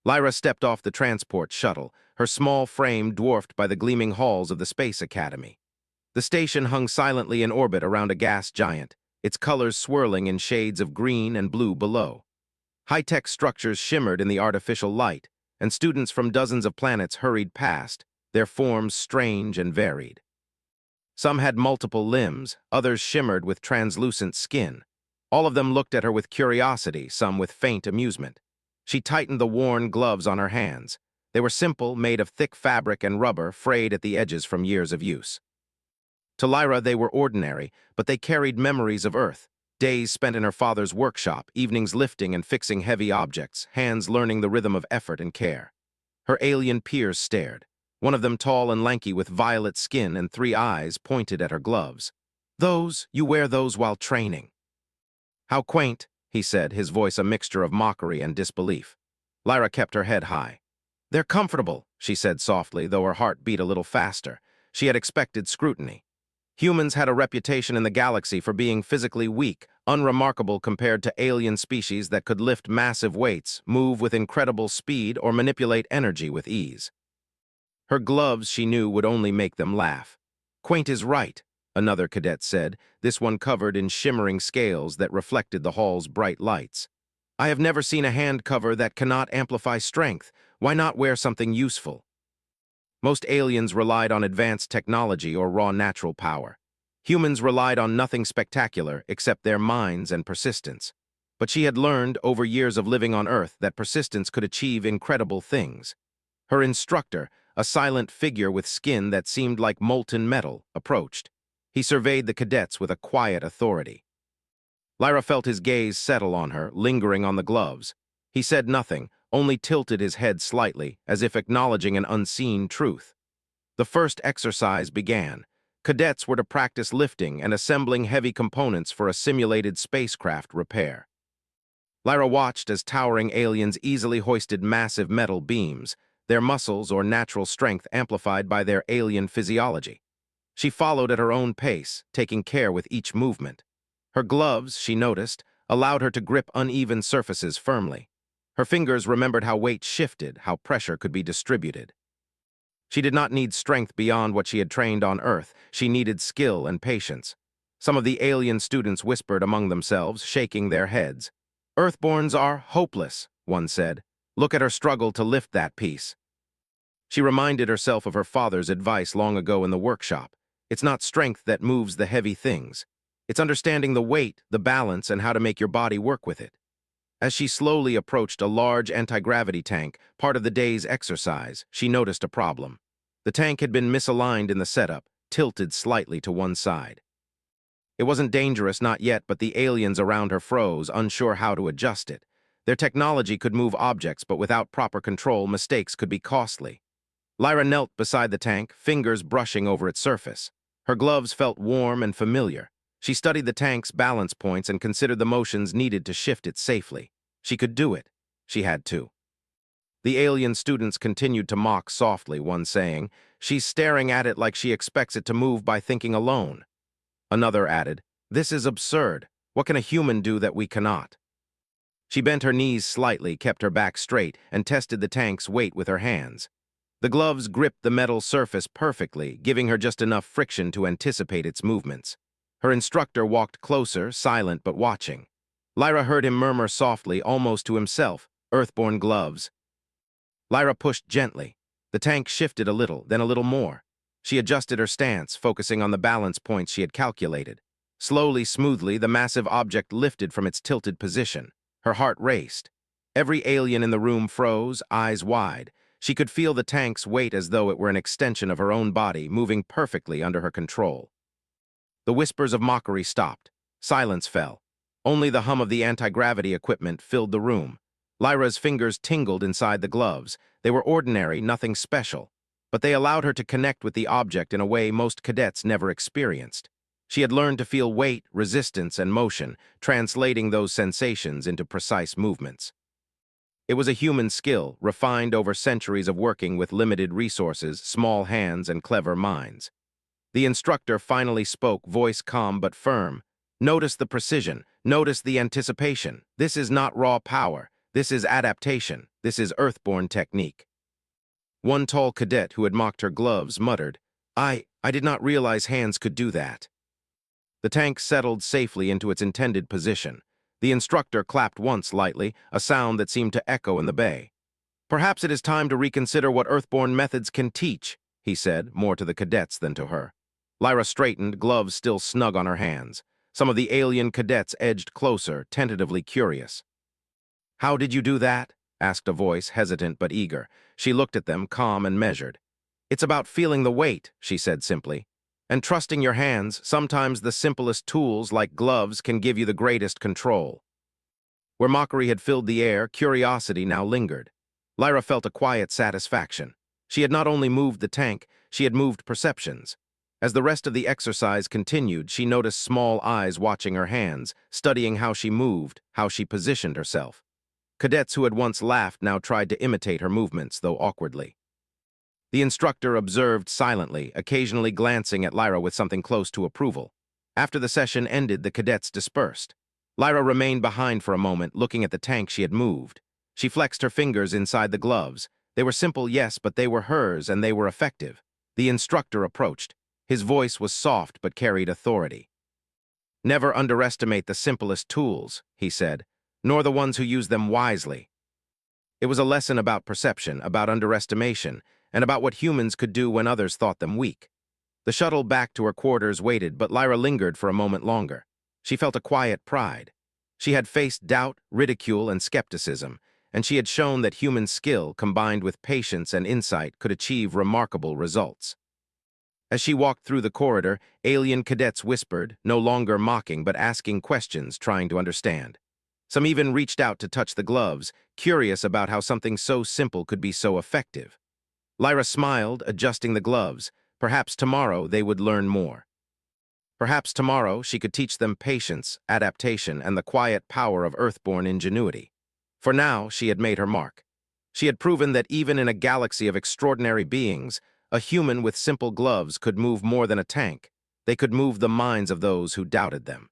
Lyra stepped off the transport shuttle, her small frame dwarfed by the gleaming halls of the Space Academy. The station hung silently in orbit around a gas giant, its colors swirling in shades of green and blue below. High-tech structures shimmered in the artificial light, and students from dozens of planets hurried past, their forms strange and varied. Some had multiple limbs, others shimmered with translucent skin. All of them looked at her with curiosity, some with faint amusement. She tightened the worn gloves on her hands. They were simple, made of thick fabric and rubber, frayed at the edges from years of use. To Lyra, they were ordinary, but they carried memories of Earth. Days spent in her father's workshop, evenings lifting and fixing heavy objects, hands learning the rhythm of effort and care. Her alien peers stared. One of them tall and lanky with violet skin and 3 eyes pointed at her gloves. You wear those while training." "How quaint," he said, his voice a mixture of mockery and disbelief. Lyra kept her head high. "They're comfortable," she said softly, though her heart beat a little faster. She had expected scrutiny. Humans had a reputation in the galaxy for being physically weak, unremarkable compared to alien species that could lift massive weights, move with incredible speed, or manipulate energy with ease. Her gloves, she knew, would only make them laugh. "Quaint is right," another cadet said, this one covered in shimmering scales that reflected the hall's bright lights. "I have never seen a hand cover that cannot amplify strength. Why not wear something useful?" Most aliens relied on advanced technology or raw natural power. Humans relied on nothing spectacular except their minds and persistence. But she had learned, over years of living on Earth, that persistence could achieve incredible things. Her instructor, a silent figure with skin that seemed like molten metal, approached. He surveyed the cadets with a quiet authority. Lyra felt his gaze settle on her, lingering on the gloves. He said nothing, only tilted his head slightly, as if acknowledging an unseen truth. The first exercise began. Cadets were to practice lifting and assembling heavy components for a simulated spacecraft repair. Lyra watched as towering aliens easily hoisted massive metal beams, their muscles or natural strength amplified by their alien physiology. She followed at her own pace, taking care with each movement. Her gloves, she noticed, allowed her to grip uneven surfaces firmly. Her fingers remembered how weight shifted, how pressure could be distributed. She did not need strength beyond what she had trained on Earth. She needed skill and patience. Some of the alien students whispered among themselves, shaking their heads. "Earthborns are hopeless," one said. "Look at her struggle to lift that piece." She reminded herself of her father's advice long ago in the workshop. It's not strength that moves the heavy things. It's understanding the weight, the balance, and how to make your body work with it. As she slowly approached a large anti-gravity tank, part of the day's exercise, she noticed a problem. The tank had been misaligned in the setup, tilted slightly to one side. It wasn't dangerous, not yet, but the aliens around her froze, unsure how to adjust it. Their technology could move objects, but without proper control, mistakes could be costly. Lyra knelt beside the tank, fingers brushing over its surface. Her gloves felt warm and familiar. She studied the tank's balance points and considered the motions needed to shift it safely. She could do it. She had to. The alien students continued to mock softly, one saying, "She's staring at it like she expects it to move by thinking alone." Another added, "This is absurd. What can a human do that we cannot?" She bent her knees slightly, kept her back straight, and tested the tank's weight with her hands. The gloves gripped the metal surface perfectly, giving her just enough friction to anticipate its movements. Her instructor walked closer, silent but watching. Lyra heard him murmur softly, almost to himself, "Earthborn gloves." Lyra pushed gently. The tank shifted a little, then a little more. She adjusted her stance, focusing on the balance points she had calculated. Slowly, smoothly, the massive object lifted from its tilted position. Her heart raced. Every alien in the room froze, eyes wide. She could feel the tank's weight as though it were an extension of her own body, moving perfectly under her control. The whispers of mockery stopped. Silence fell. Only the hum of the anti-gravity equipment filled the room. Lyra's fingers tingled inside the gloves. They were ordinary, nothing special. But they allowed her to connect with the object in a way most cadets never experienced. She had learned to feel weight, resistance, and motion, translating those sensations into precise movements. It was a human skill, refined over centuries of working with limited resources, small hands, and clever minds. The instructor finally spoke, voice calm but firm. "Notice the precision. Notice the anticipation. This is not raw power. This is adaptation. This is Earthborn technique. One tall cadet who had mocked her gloves muttered, I did not realize hands could do that. The tank settled safely into its intended position. The instructor clapped once lightly, a sound that seemed to echo in the bay. Perhaps it is time to reconsider what Earthborn methods can teach, he said, more to the cadets than to her. Lyra straightened, gloves still snug on her hands. Some of the alien cadets edged closer, tentatively curious. How did you do that? Asked a voice, hesitant but eager. She looked at them, calm and measured. It's about feeling the weight, she said simply. And trusting your hands. Sometimes the simplest tools, like gloves, can give you the greatest control. Where mockery had filled the air, curiosity now lingered. Lyra felt a quiet satisfaction. She had not only moved the tank, she had moved perceptions. As the rest of the exercise continued, she noticed small eyes watching her hands, studying how she moved, how she positioned herself. Cadets who had once laughed now tried to imitate her movements, though awkwardly. The instructor observed silently, occasionally glancing at Lyra with something close to approval. After the session ended, the cadets dispersed. Lyra remained behind for a moment, looking at the tank she had moved. She flexed her fingers inside the gloves. They were simple, yes, but they were hers, and they were effective. The instructor approached. His voice was soft but carried authority. Never underestimate the simplest tools, he said, nor the ones who use them wisely. It was a lesson about perception, about underestimation, and about what humans could do when others thought them weak. The shuttle back to her quarters waited, but Lyra lingered for a moment longer. She felt a quiet pride. She had faced doubt, ridicule, and skepticism, and she had shown that human skill, combined with patience and insight, could achieve remarkable results. As she walked through the corridor, alien cadets whispered, no longer mocking but asking questions, trying to understand. Some even reached out to touch the gloves, curious about how something so simple could be so effective. Lyra smiled, adjusting the gloves. Perhaps tomorrow they would learn more. Perhaps tomorrow she could teach them patience, adaptation, and the quiet power of Earthborn ingenuity. For now, she had made her mark. She had proven that even in a galaxy of extraordinary beings, a human with simple gloves could move more than a tank. They could move the minds of those who doubted them.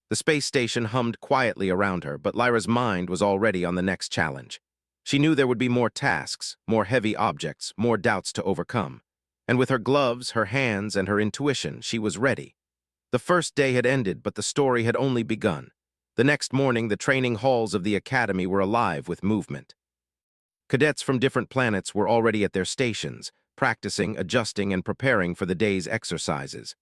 The space station hummed quietly around her, but Lyra's mind was already on the next challenge. She knew there would be more tasks, more heavy objects, more doubts to overcome. And with her gloves, her hands, and her intuition, she was ready. The first day had ended, but the story had only begun. The next morning, the training halls of the academy were alive with movement. Cadets from different planets were already at their stations, practicing, adjusting, and preparing for the day's exercises.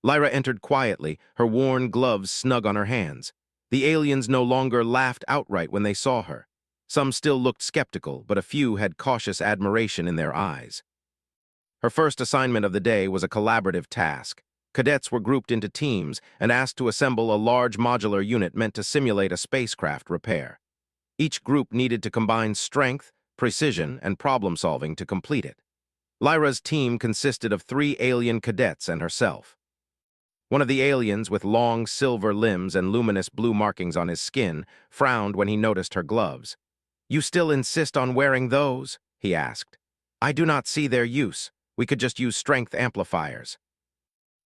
Lyra entered quietly, her worn gloves snug on her hands. The aliens no longer laughed outright when they saw her. Some still looked skeptical, but a few had cautious admiration in their eyes. Her first assignment of the day was a collaborative task. Cadets were grouped into teams and asked to assemble a large modular unit meant to simulate a spacecraft repair. Each group needed to combine strength, precision, and problem-solving to complete it. Lyra's team consisted of 3 alien cadets and herself. One of the aliens, with long silver limbs and luminous blue markings on his skin, frowned when he noticed her gloves. "You still insist on wearing those?" he asked. "I do not see their use. We could just use strength amplifiers."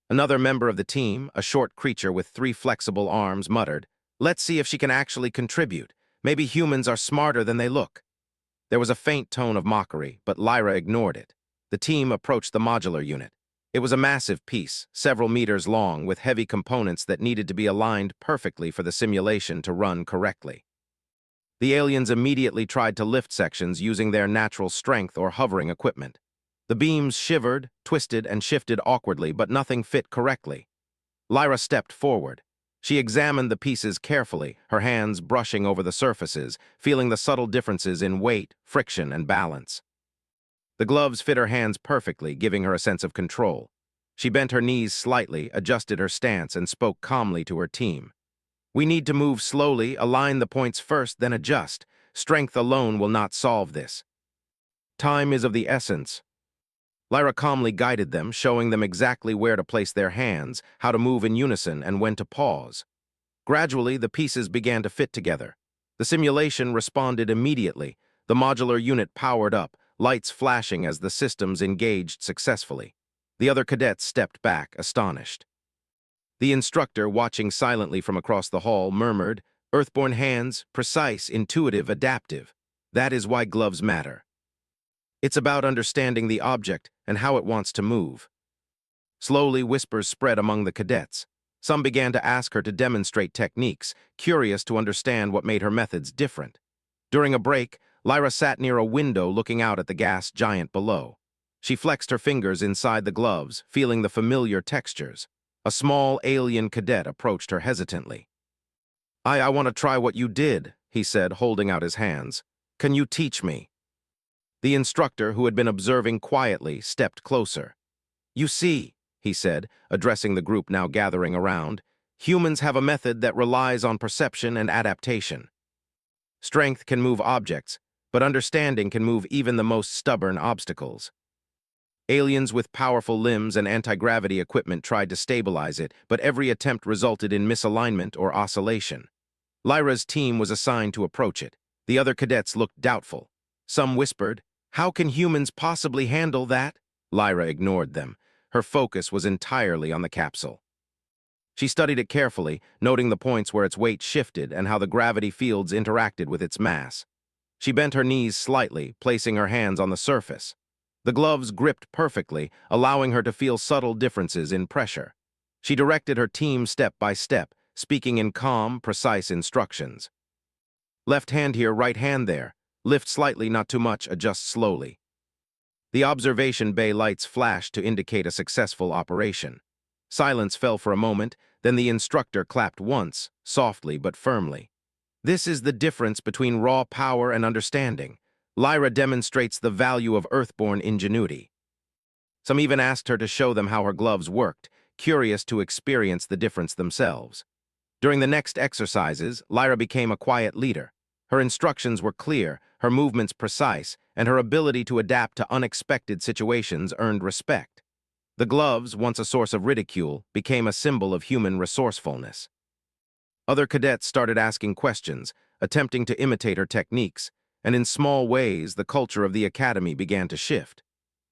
Another member of the team, a short creature with 3 flexible arms, muttered, "Let's see if she can actually contribute. Maybe humans are smarter than they look." There was a faint tone of mockery, but Lyra ignored it. The team approached the modular unit. It was a massive piece, several meters long, with heavy components that needed to be aligned perfectly for the simulation to run correctly. The aliens immediately tried to lift sections using their natural strength or hovering equipment. The beams shivered, twisted, and shifted awkwardly, but nothing fit correctly. Lyra stepped forward. She examined the pieces carefully, her hands brushing over the surfaces, feeling the subtle differences in weight, friction, and balance. The gloves fit her hands perfectly, giving her a sense of control. She bent her knees slightly, adjusted her stance, and spoke calmly to her team. "We need to move slowly, align the points first, then adjust. Strength alone will not solve this. Time is of the essence." Lyra calmly guided them, showing them exactly where to place their hands, how to move in unison, and when to pause. Gradually, the pieces began to fit together. The simulation responded immediately. The modular unit powered up, lights flashing as the systems engaged successfully. The other cadets stepped back, astonished. The instructor, watching silently from across the hall, murmured, Earthborn hands, precise, intuitive, adaptive. That is why gloves matter. It's about understanding the object and how it wants to move. Slowly, whispers spread among the cadets. Some began to ask her to demonstrate techniques, curious to understand what made her methods different. During a break, Lyra sat near a window looking out at the gas giant below. She flexed her fingers inside the gloves, feeling the familiar textures. A small alien cadet approached her hesitantly. I want to try what you did," he said, holding out his hands. "Can you teach me?" The instructor, who had been observing quietly, stepped closer. "You see," he said, addressing the group now gathering around, "humans have a method that relies on perception and adaptation. Strength can move objects, but understanding can move even the most stubborn obstacles. Aliens with powerful limbs and anti-gravity equipment tried to stabilize it, but every attempt resulted in misalignment or oscillation. Lyra's team was assigned to approach it. The other cadets looked doubtful. Some whispered, "How can humans possibly handle that?" Lyra ignored them. Her focus was entirely on the capsule. She studied it carefully, noting the points where its weight shifted and how the gravity fields interacted with its mass. She bent her knees slightly, placing her hands on the surface. The gloves gripped perfectly, allowing her to feel subtle differences in pressure. She directed her team step by step, speaking in calm, precise instructions. "Left hand here, right hand there. Lift slightly, not too much, adjust slowly." The observation bay lights flashed to indicate a successful operation. Silence fell for a moment, then the instructor clapped once, softly but firmly. "This is the difference between raw power and understanding. Lyra demonstrates the value of Earthborn ingenuity." Some even asked her to show them how her gloves worked, curious to experience the difference themselves. During the next exercises, Lyra became a quiet leader. Her instructions were clear, her movements precise, and her ability to adapt to unexpected situations earned respect. The gloves, once a source of ridicule, became a symbol of human resourcefulness. Other cadets started asking questions, attempting to imitate her techniques, and in small ways, the culture of the academy began to shift.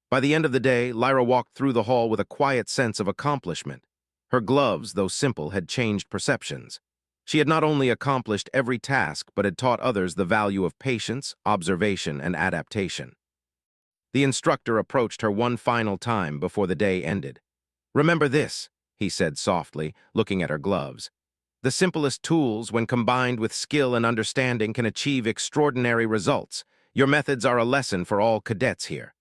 By the end of the day, Lyra walked through the hall with a quiet sense of accomplishment. Her gloves, though simple, had changed perceptions. She had not only accomplished every task, but had taught others the value of patience, observation, and adaptation. The instructor approached her one final time before the day ended. "Remember this," he said softly, looking at her gloves. "The simplest tools, when combined with skill and understanding, can achieve extraordinary results. Your methods are a lesson for all cadets here."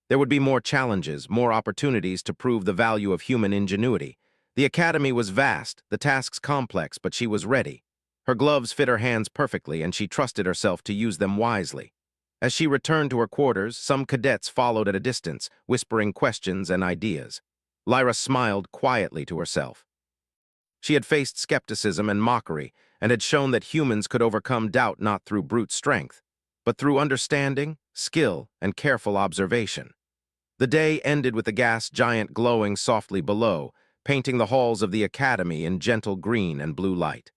There would be more challenges, more opportunities to prove the value of human ingenuity. The academy was vast, the tasks complex, but she was ready. Her gloves fit her hands perfectly, and she trusted herself to use them wisely. As she returned to her quarters, some cadets followed at a distance, whispering questions and ideas. Lyra smiled quietly to herself. She had faced skepticism and mockery, and had shown that humans could overcome doubt not through brute strength, but through understanding, skill, and careful observation. The day ended with the gas giant glowing softly below, painting the halls of the academy in gentle green and blue light.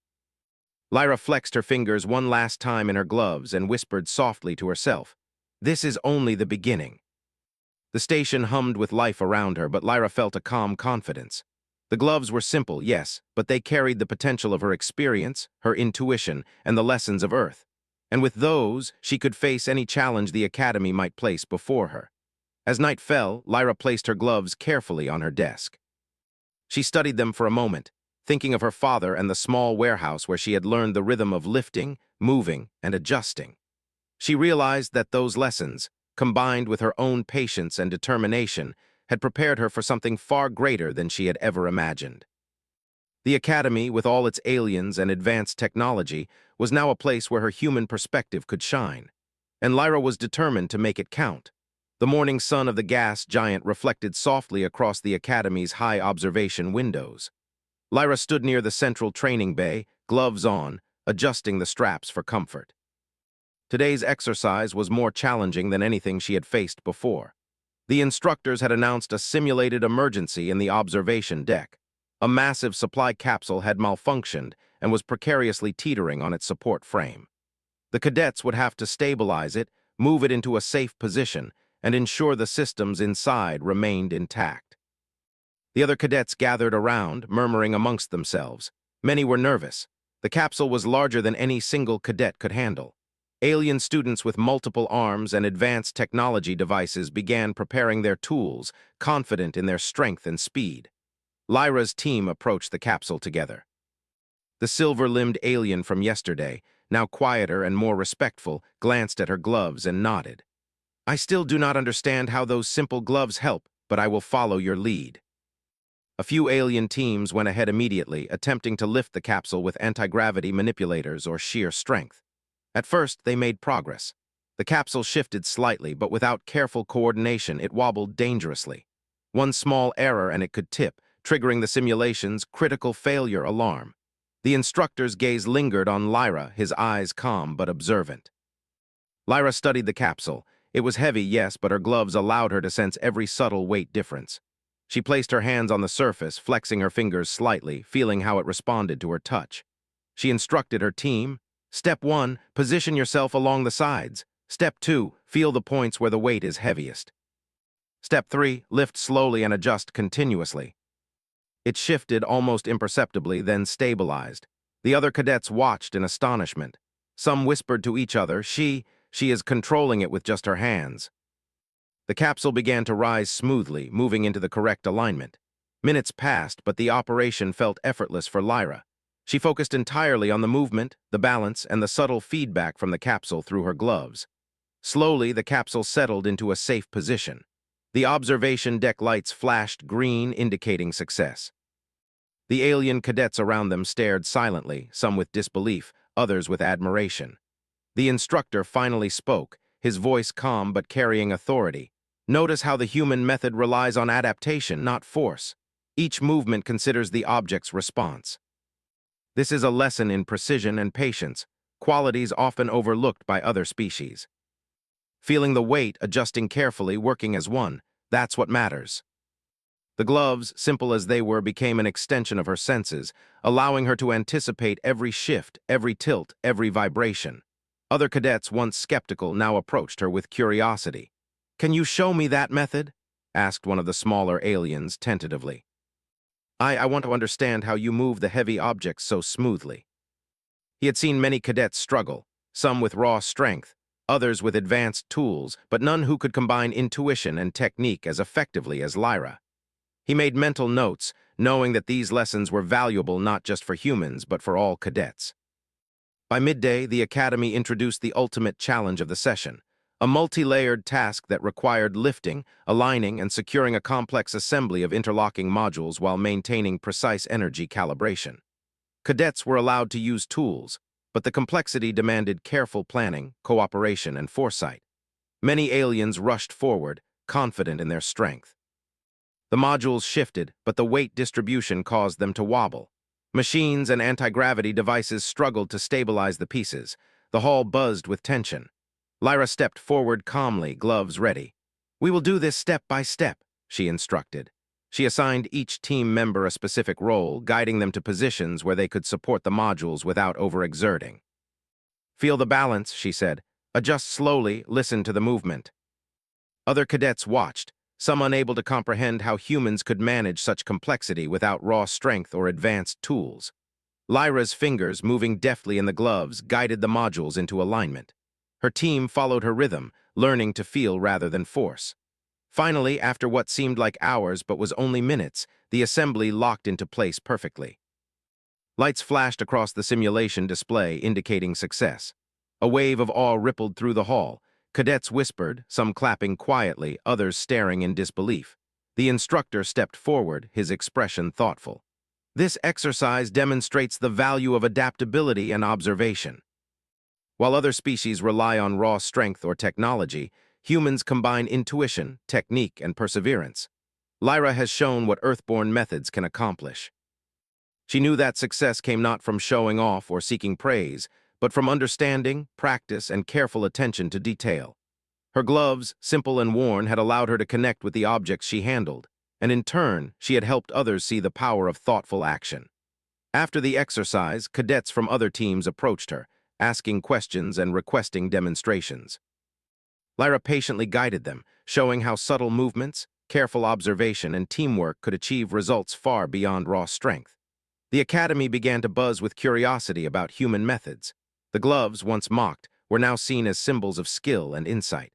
Lyra flexed her fingers one last time in her gloves and whispered softly to herself, "This is only the beginning." The station hummed with life around her, but Lyra felt a calm confidence. The gloves were simple, yes, but they carried the potential of her experience, her intuition, and the lessons of Earth. And with those, she could face any challenge the academy might place before her. As night fell, Lyra placed her gloves carefully on her desk. She studied them for a moment, thinking of her father and the small warehouse where she had learned the rhythm of lifting, moving, and adjusting. She realized that those lessons, combined with her own patience and determination, had prepared her for something far greater than she had ever imagined. The academy, with all its aliens and advanced technology, was now a place where her human perspective could shine. And Lyra was determined to make it count. The morning sun of the gas giant reflected softly across the academy's high observation windows. Lyra stood near the central training bay, gloves on, adjusting the straps for comfort. Today's exercise was more challenging than anything she had faced before. The instructors had announced a simulated emergency in the observation deck. A massive supply capsule had malfunctioned and was precariously teetering on its support frame. The cadets would have to stabilize it, move it into a safe position, and ensure the systems inside remained intact. The other cadets gathered around, murmuring amongst themselves. Many were nervous. The capsule was larger than any single cadet could handle. Alien students with multiple arms and advanced technology devices began preparing their tools, confident in their strength and speed. Lyra's team approached the capsule together. The silver-limbed alien from yesterday, now quieter and more respectful, glanced at her gloves and nodded. "I still do not understand how those simple gloves help, but I will follow your lead." A few alien teams went ahead immediately, attempting to lift the capsule with anti-gravity manipulators or sheer strength. At first, they made progress. The capsule shifted slightly, but without careful coordination, it wobbled dangerously. One small error and it could tip, triggering the simulation's critical failure alarm. The instructor's gaze lingered on Lyra, his eyes calm but observant. Lyra studied the capsule. It was heavy, yes, but her gloves allowed her to sense every subtle weight difference. She placed her hands on the surface, flexing her fingers slightly, feeling how it responded to her touch. She instructed her team, "Step 1, position yourself along the sides. Step 2, feel the points where the weight is heaviest. Step 3, lift slowly and adjust continuously." It shifted almost imperceptibly, then stabilized. The other cadets watched in astonishment. Some whispered to each other, she is controlling it with just her hands." The capsule began to rise smoothly, moving into the correct alignment. Minutes passed, but the operation felt effortless for Lyra. She focused entirely on the movement, the balance, and the subtle feedback from the capsule through her gloves. Slowly, the capsule settled into a safe position. The observation deck lights flashed green, indicating success. The alien cadets around them stared silently, some with disbelief, others with admiration. The instructor finally spoke, his voice calm but carrying authority. "Notice how the human method relies on adaptation, not force. Each movement considers the object's response. This is a lesson in precision and patience, qualities often overlooked by other species. Feeling the weight, adjusting carefully, working as one, that's what matters." The gloves, simple as they were, became an extension of her senses, allowing her to anticipate every shift, every tilt, every vibration. Other cadets, once skeptical, now approached her with curiosity. "Can you show me that method?" asked one of the smaller aliens tentatively. I want to understand how you move the heavy objects so smoothly." He had seen many cadets struggle, some with raw strength, others with advanced tools, but none who could combine intuition and technique as effectively as Lyra. He made mental notes, knowing that these lessons were valuable not just for humans, but for all cadets. By midday, the Academy introduced the ultimate challenge of the session, a multi-layered task that required lifting, aligning, and securing a complex assembly of interlocking modules while maintaining precise energy calibration. Cadets were allowed to use tools, but the complexity demanded careful planning, cooperation, and foresight. Many aliens rushed forward, confident in their strength. The modules shifted, but the weight distribution caused them to wobble. Machines and anti-gravity devices struggled to stabilize the pieces. The hall buzzed with tension. Lyra stepped forward calmly, gloves ready. "We will do this step by step," she instructed. She assigned each team member a specific role, guiding them to positions where they could support the modules without overexerting. "Feel the balance," she said. "Adjust slowly, listen to the movement." Other cadets watched, some unable to comprehend how humans could manage such complexity without raw strength or advanced tools. Lyra's fingers, moving deftly in the gloves, guided the modules into alignment. Her team followed her rhythm, learning to feel rather than force. Finally, after what seemed like hours but was only minutes, the assembly locked into place perfectly. Lights flashed across the simulation display, indicating success. A wave of awe rippled through the hall. Cadets whispered, some clapping quietly, others staring in disbelief. The instructor stepped forward, his expression thoughtful. "This exercise demonstrates the value of adaptability and observation. While other species rely on raw strength or technology, humans combine intuition, technique, and perseverance. Lyra has shown what Earthborn methods can accomplish." She knew that success came not from showing off or seeking praise, but from understanding, practice, and careful attention to detail. Her gloves, simple and worn, had allowed her to connect with the objects she handled, and in turn, she had helped others see the power of thoughtful action. After the exercise, cadets from other teams approached her, asking questions and requesting demonstrations. Lyra patiently guided them, showing how subtle movements, careful observation, and teamwork could achieve results far beyond raw strength. The academy began to buzz with curiosity about human methods. The gloves, once mocked, were now seen as symbols of skill and insight.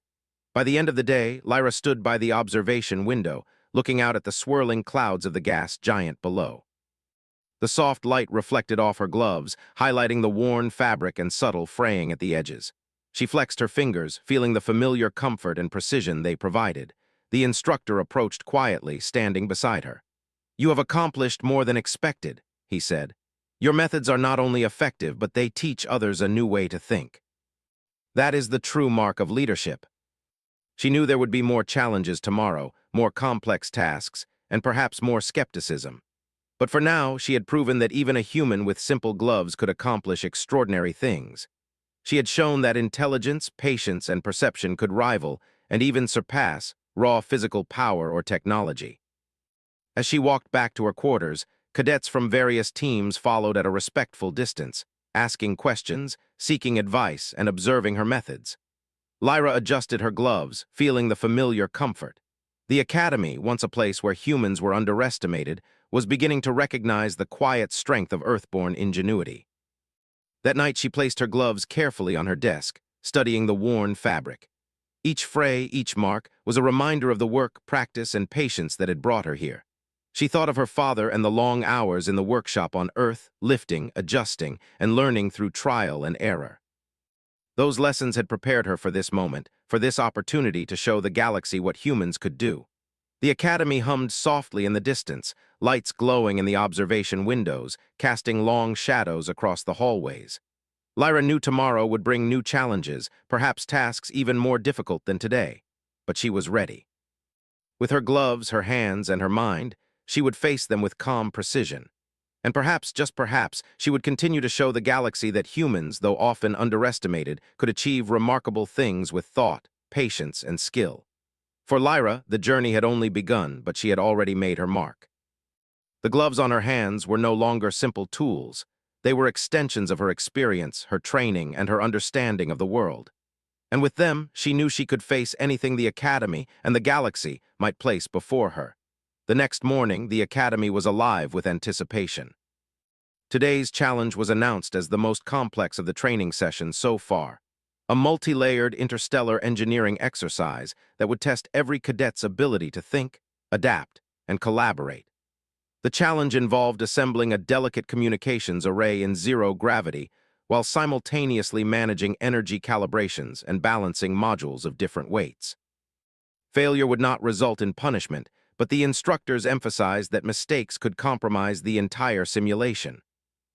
By the end of the day, Lyra stood by the observation window, looking out at the swirling clouds of the gas giant below. The soft light reflected off her gloves, highlighting the worn fabric and subtle fraying at the edges. She flexed her fingers, feeling the familiar comfort and precision they provided. The instructor approached quietly, standing beside her. "You have accomplished more than expected," he said. "Your methods are not only effective, but they teach others a new way to think. That is the true mark of leadership." She knew there would be more challenges tomorrow, more complex tasks, and perhaps more skepticism. But for now, she had proven that even a human with simple gloves could accomplish extraordinary things. She had shown that intelligence, patience, and perception could rival, and even surpass, raw physical power or technology. As she walked back to her quarters, cadets from various teams followed at a respectful distance, asking questions, seeking advice, and observing her methods. Lyra adjusted her gloves, feeling the familiar comfort. The academy, once a place where humans were underestimated, was beginning to recognize the quiet strength of Earthborn ingenuity. That night she placed her gloves carefully on her desk, studying the worn fabric. Each fray, each mark, was a reminder of the work, practice, and patience that had brought her here. She thought of her father and the long hours in the workshop on Earth, lifting, adjusting, and learning through trial and error. Those lessons had prepared her for this moment, for this opportunity to show the galaxy what humans could do. The academy hummed softly in the distance, lights glowing in the observation windows, casting long shadows across the hallways. Lyra knew tomorrow would bring new challenges, perhaps tasks even more difficult than today. But she was ready. With her gloves, her hands, and her mind, she would face them with calm precision. And perhaps, just perhaps, she would continue to show the galaxy that humans, though often underestimated, could achieve remarkable things with thought, patience, and skill. For Lyra, the journey had only begun, but she had already made her mark. The gloves on her hands were no longer simple tools. They were extensions of her experience, her training, and her understanding of the world. And with them, she knew she could face anything the academy and the galaxy might place before her. The next morning, the academy was alive with anticipation. Today's challenge was announced as the most complex of the training sessions so far. A multi-layered interstellar engineering exercise that would test every cadet's ability to think, adapt, and collaborate. The challenge involved assembling a delicate communications array in zero gravity while simultaneously managing energy calibrations and balancing modules of different weights. Failure would not result in punishment, but the instructors emphasized that mistakes could compromise the entire simulation.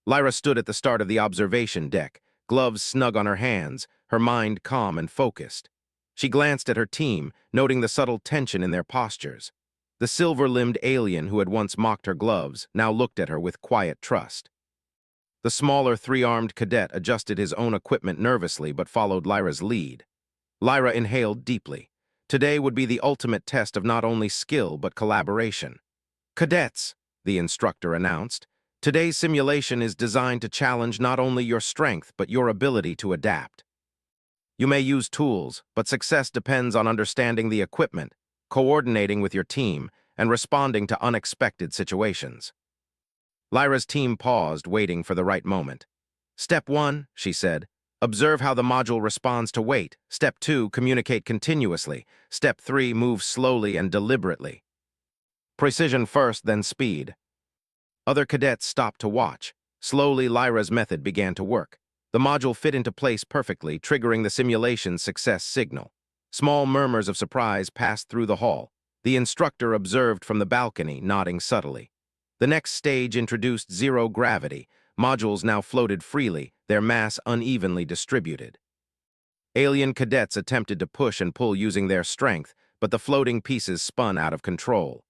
Lyra stood at the start of the observation deck, gloves snug on her hands, her mind calm and focused. She glanced at her team, noting the subtle tension in their postures. The silver-limbed alien who had once mocked her gloves now looked at her with quiet trust. The smaller three-armed cadet adjusted his own equipment nervously but followed Lyra's lead. Lyra inhaled deeply. Today would be the ultimate test of not only skill but collaboration. "Cadets," the instructor announced, "today's simulation is designed to challenge not only your strength but your ability to adapt. You may use tools, but success depends on understanding the equipment, coordinating with your team, and responding to unexpected situations." Lyra's team paused, waiting for the right moment. "Step 1, she said, observe how the module responds to weight. Step 2, communicate continuously. Step 3, move slowly and deliberately. Precision first, then speed." Other cadets stopped to watch. Slowly, Lyra's method began to work. The module fit into place perfectly, triggering the simulation's success signal. Small murmurs of surprise passed through the hall. The instructor observed from the balcony, nodding subtly. The next stage introduced zero gravity. Modules now floated freely, their mass unevenly distributed. Alien cadets attempted to push and pull using their strength, but the floating pieces spun out of control.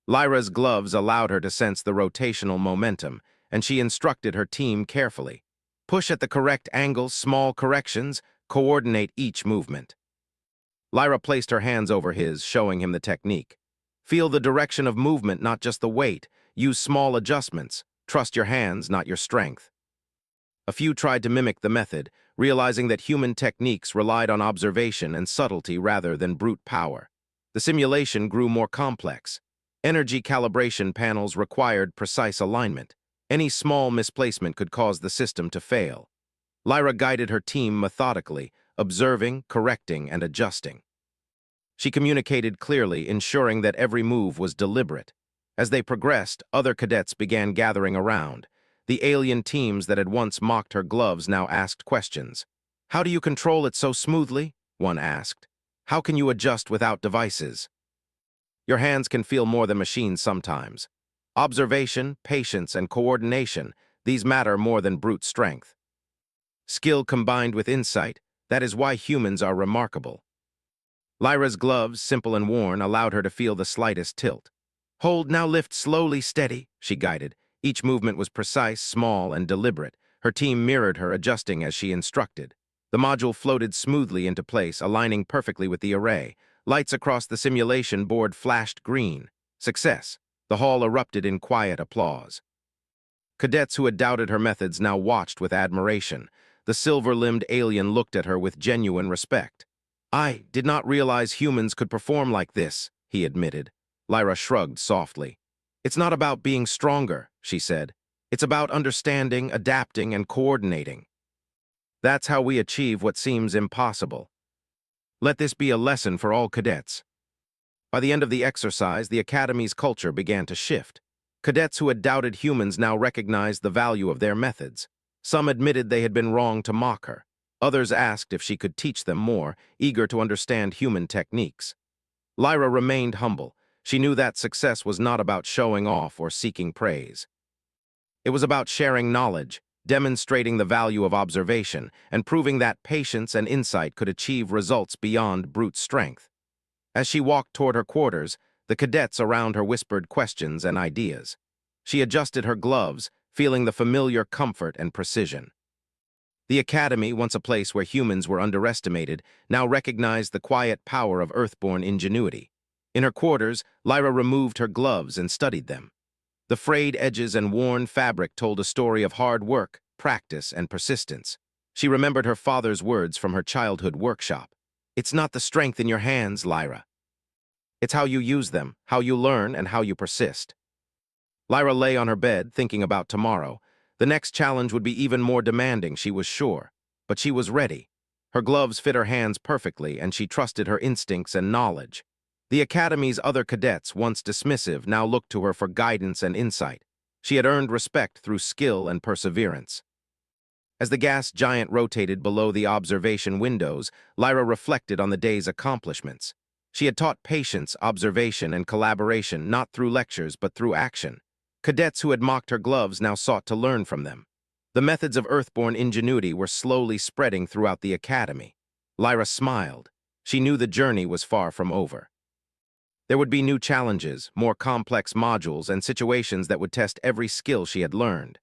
Lyra's gloves allowed her to sense the rotational momentum, and she instructed her team carefully. Push at the correct angles, small corrections, coordinate each movement. Lyra placed her hands over his, showing him the technique. Feel the direction of movement, not just the weight. Use small adjustments. Trust your hands, not your strength. A few tried to mimic the method, realizing that human techniques relied on observation and subtlety rather than brute power. The simulation grew more complex. Energy calibration panels required precise alignment. Any small misplacement could cause the system to fail. Lyra guided her team methodically, observing, correcting, and adjusting. She communicated clearly, ensuring that every move was deliberate. As they progressed, other cadets began gathering around. The alien teams that had once mocked her gloves now asked questions. "How do you control it so smoothly?" one asked. "How can you adjust without devices?" Your hands can feel more than machines sometimes. Observation, patience, and coordination, these matter more than brute strength. Skill combined with insight, that is why humans are remarkable. Lyra's gloves, simple and worn, allowed her to feel the slightest tilt. "Hold, now lift slowly, steady," she guided. Each movement was precise, small, and deliberate. Her team mirrored her, adjusting as she instructed. The module floated smoothly into place, aligning perfectly with the array. Lights across the simulation board flashed green. Success. The hall erupted in quiet applause. Cadets who had doubted her methods now watched with admiration. The silver-limbed alien looked at her with genuine respect. "I did not realize humans could perform like this," he admitted. Lyra shrugged softly. "It's not about being stronger," she said. "It's about understanding, adapting, and coordinating. That's how we achieve what seems impossible. Let this be a lesson for all cadets." By the end of the exercise, the Academy's culture began to shift. Cadets who had doubted humans now recognized the value of their methods. Some admitted they had been wrong to mock her. Others asked if she could teach them more, eager to understand human techniques. Lyra remained humble. She knew that success was not about showing off or seeking praise. It was about sharing knowledge, demonstrating the value of observation, and proving that patience and insight could achieve results beyond brute strength. As she walked toward her quarters, the cadets around her whispered questions and ideas. She adjusted her gloves, feeling the familiar comfort and precision. The Academy, once a place where humans were underestimated, now recognized the quiet power of Earthborn ingenuity. In her quarters, Lyra removed her gloves and studied them. The frayed edges and worn fabric told a story of hard work, practice, and persistence. She remembered her father's words from her childhood workshop. "It's not the strength in your hands, Lyra. It's how you use them, how you learn, and how you persist." Lyra lay on her bed, thinking about tomorrow. The next challenge would be even more demanding, she was sure. But she was ready. Her gloves fit her hands perfectly, and she trusted her instincts and knowledge. The Academy's other cadets, once dismissive, now looked to her for guidance and insight. She had earned respect through skill and perseverance. As the gas giant rotated below the observation windows, Lyra reflected on the day's accomplishments. She had taught patience, observation, and collaboration not through lectures but through action. Cadets who had mocked her gloves now sought to learn from them. The methods of Earthborn ingenuity were slowly spreading throughout the Academy. Lyra smiled. She knew the journey was far from over. There would be new challenges, more complex modules, and situations that would test every skill she had learned.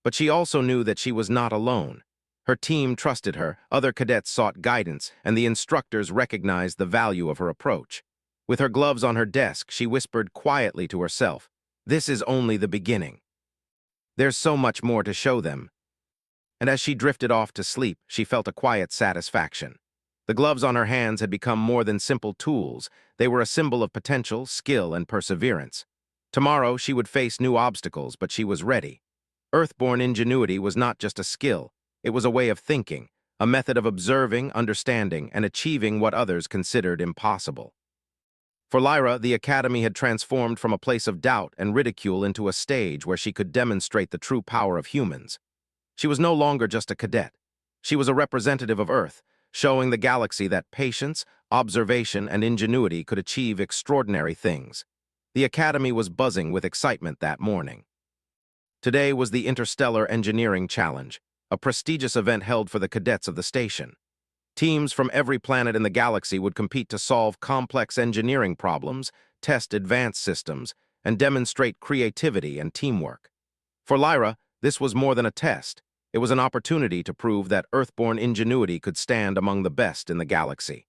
But she also knew that she was not alone. Her team trusted her, other cadets sought guidance, and the instructors recognized the value of her approach. With her gloves on her desk, she whispered quietly to herself, "This is only the beginning. There's so much more to show them." And as she drifted off to sleep, she felt a quiet satisfaction. The gloves on her hands had become more than simple tools. They were a symbol of potential, skill, and perseverance. Tomorrow, she would face new obstacles, but she was ready. Earthborn ingenuity was not just a skill. It was a way of thinking, a method of observing, understanding, and achieving what others considered impossible. For Lyra, the Academy had transformed from a place of doubt and ridicule into a stage where she could demonstrate the true power of humans. She was no longer just a cadet. She was a representative of Earth, showing the galaxy that patience, observation, and ingenuity could achieve extraordinary things. The Academy was buzzing with excitement that morning. Today was the Interstellar Engineering Challenge, a prestigious event held for the cadets of the station. Teams from every planet in the galaxy would compete to solve complex engineering problems, test advanced systems, and demonstrate creativity and teamwork. For Lyra, this was more than a test. It was an opportunity to prove that Earthborn ingenuity could stand among the best in the galaxy.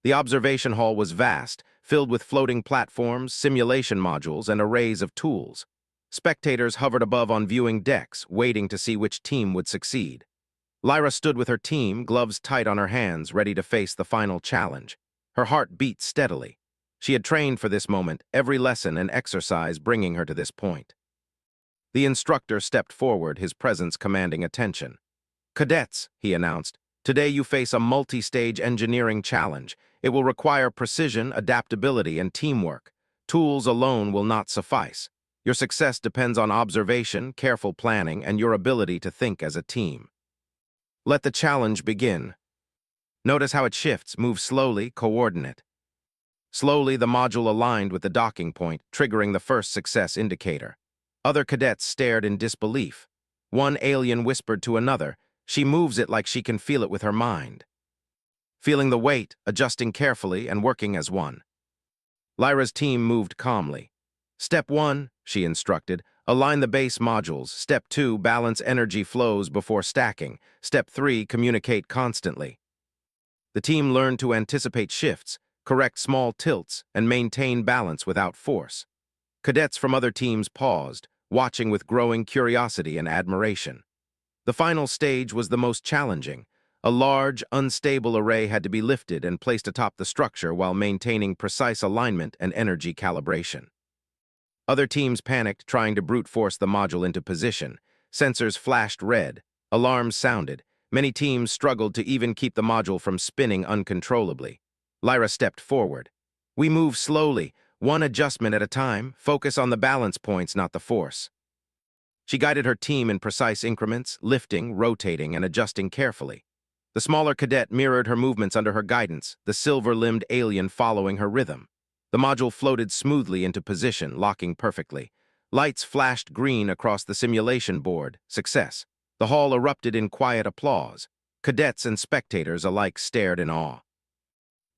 The observation hall was vast, filled with floating platforms, simulation modules, and arrays of tools. Spectators hovered above on viewing decks, waiting to see which team would succeed. Lyra stood with her team, gloves tight on her hands, ready to face the final challenge. Her heart beat steadily. She had trained for this moment, every lesson and exercise bringing her to this point. The instructor stepped forward, his presence commanding attention. "Cadets," he announced, "today you face a multi-stage engineering challenge. It will require precision, adaptability, and teamwork. Tools alone will not suffice. Your success depends on observation, careful planning, and your ability to think as a team. Let the challenge begin." Notice how it shifts, moves slowly, coordinate. Slowly, the module aligned with the docking point, triggering the first success indicator. Other cadets stared in disbelief. One alien whispered to another, "She moves it like she can feel it with her mind." Feeling the weight, adjusting carefully, and working as one. Lyra's team moved calmly. "Step 1, she instructed, align the base modules. Step 2, balance energy flows before stacking. Step 3, communicate constantly." The team learned to anticipate shifts, correct small tilts, and maintain balance without force. Cadets from other teams paused, watching with growing curiosity and admiration. The final stage was the most challenging. A large, unstable array had to be lifted and placed atop the structure while maintaining precise alignment and energy calibration. Other teams panicked, trying to brute force the module into position. Sensors flashed red. Alarms sounded. Many teams struggled to even keep the module from spinning uncontrollably. Lyra stepped forward. "We move slowly, one adjustment at a time. Focus on the balance points, not the force." She guided her team in precise increments, lifting, rotating, and adjusting carefully. The smaller cadet mirrored her movements under her guidance, the silver-limbed alien following her rhythm. The module floated smoothly into position, locking perfectly. Lights flashed green across the simulation board. Success. The hall erupted in quiet applause. Cadets and spectators alike stared in awe.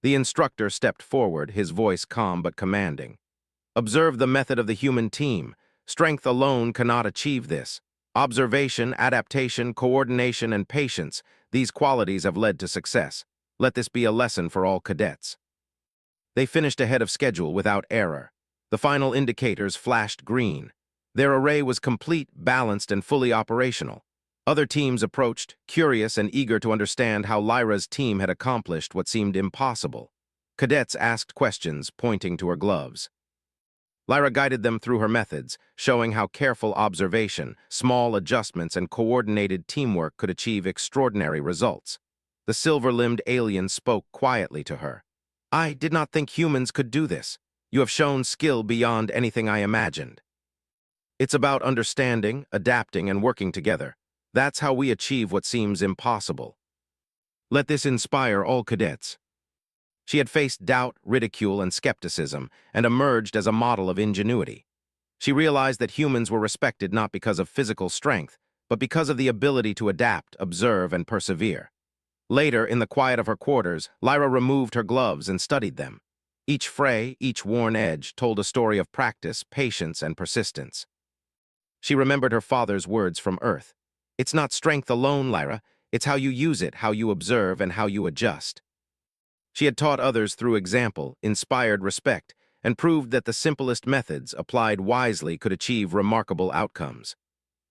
The instructor stepped forward, his voice calm but commanding. "Observe the method of the human team. Strength alone cannot achieve this. Observation, adaptation, coordination, and patience, these qualities have led to success. Let this be a lesson for all cadets." They finished ahead of schedule without error. The final indicators flashed green. Their array was complete, balanced, and fully operational. Other teams approached, curious and eager to understand how Lyra's team had accomplished what seemed impossible. Cadets asked questions, pointing to her gloves. Lyra guided them through her methods, showing how careful observation, small adjustments, and coordinated teamwork could achieve extraordinary results. The silver-limbed alien spoke quietly to her. "I did not think humans could do this. You have shown skill beyond anything I imagined. It's about understanding, adapting, and working together. That's how we achieve what seems impossible. Let this inspire all cadets." She had faced doubt, ridicule, and skepticism, and emerged as a model of ingenuity. She realized that humans were respected not because of physical strength, but because of the ability to adapt, observe, and persevere. Later, in the quiet of her quarters, Lyra removed her gloves and studied them. Each fray, each worn edge, told a story of practice, patience, and persistence. She remembered her father's words from Earth. "It's not strength alone, Lyra. It's how you use it, how you observe, and how you adjust." She had taught others through example, inspired respect, and proved that the simplest methods, applied wisely, could achieve remarkable outcomes.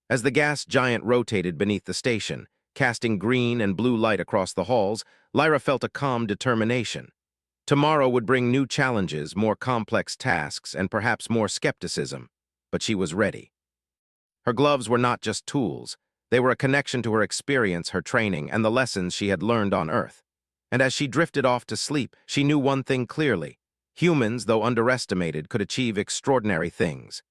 As the gas giant rotated beneath the station, casting green and blue light across the halls, Lyra felt a calm determination. Tomorrow would bring new challenges, more complex tasks, and perhaps more skepticism, but she was ready. Her gloves were not just tools. They were a connection to her experience, her training, and the lessons she had learned on Earth. And as she drifted off to sleep, she knew one thing clearly. Humans, though underestimated, could achieve extraordinary things.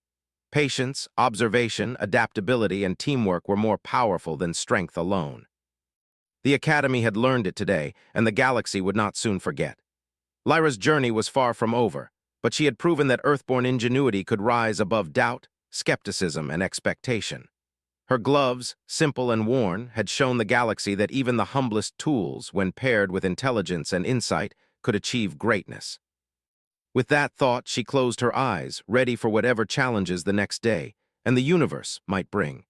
Patience, observation, adaptability, and teamwork were more powerful than strength alone. The Academy had learned it today, and the galaxy would not soon forget. Lyra's journey was far from over, but she had proven that Earthborn ingenuity could rise above doubt, skepticism, and expectation. Her gloves, simple and worn, had shown the galaxy that even the humblest tools, when paired with intelligence and insight, could achieve greatness. With that thought, she closed her eyes, ready for whatever challenges the next day and the universe might bring.